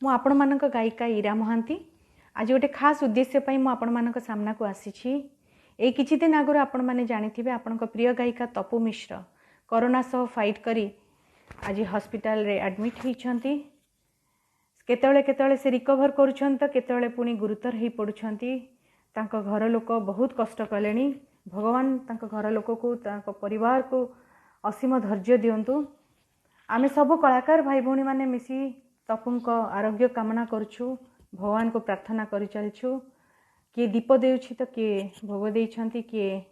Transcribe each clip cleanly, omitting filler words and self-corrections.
मु आपण मानक गायिका इरा महांती आज गोटे खास उद्देश्य पई मु आपण मानक सामना को आसीछि। ए किछि दिन आगु आपण माने जानिथिबे आपनक प्रिय गायिका तपु मिश्र कोरोना सह फाइट करी आज हॉस्पिटल रे एडमिट होइछंती। केतळे केतळे से रिकवर करूछन त केतळे पुनी गुरुतर ही पडुछंती। तांको घर लोक बहुत कष्ट कलेनी। भगवान तांको घर लोक को तांको परिवार को असीम धैर्य दियंतु। आमे सब कलाकार भाई भौणी माने मिसी तपुंक आरोग्य कामना करूछु। भगवान को प्रार्थना करि चलछु। किए दीप देउछि त किए भोग देइछंती, किए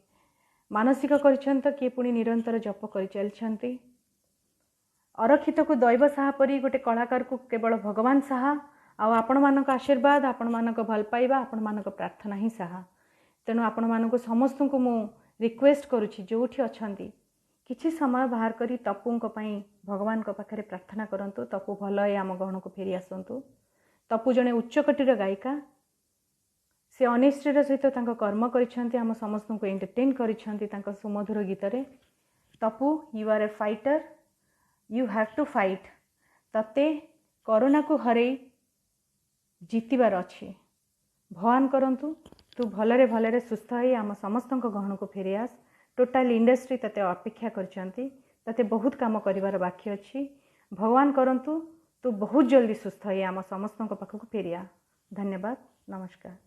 मानसिक करिछन त किए पुनी निरंतर जप करि चलछंती। अरक्षित को दैव साहा परी गोटे कलाकार को केवल भगवान साहा आ आपण मानक आशीर्वाद, आपण मानक भल पाइबा, आपण मानक प्रार्थना ही साहा। तेणु आपण मानक समस्त को मु रिक्वेस्ट करूछि जोठी अछंती किछि समय बाहर करी तपुंक पई भगवान को पाखरे प्रार्थना करंतु। तपु भल है आम गहन को फेरी आसंतु। तपु जने उच्चकोटीर गायिका। से अनिश्चर सहित तांको कर्म करिछंती। आम समस्त को एंटरटेन करिछंती तांको सुमधुर गीत रे। Tapu you are a fighter, you have to fight. तते कोरोना को हरे जीतिबार अछि। भगवान करंतु तू भलरे सुस्थ है आम समस्त गहन को फेरी आस। टोटाल इंडस्ट्री तते अपेक्षा करछंती। तते बहुत काम करिवार बाकी अछि। भगवान करंतु तू बहुत जल्दी सुस्थ है आम समस्त पाखक फेरिया। धन्यवाद, नमस्कार।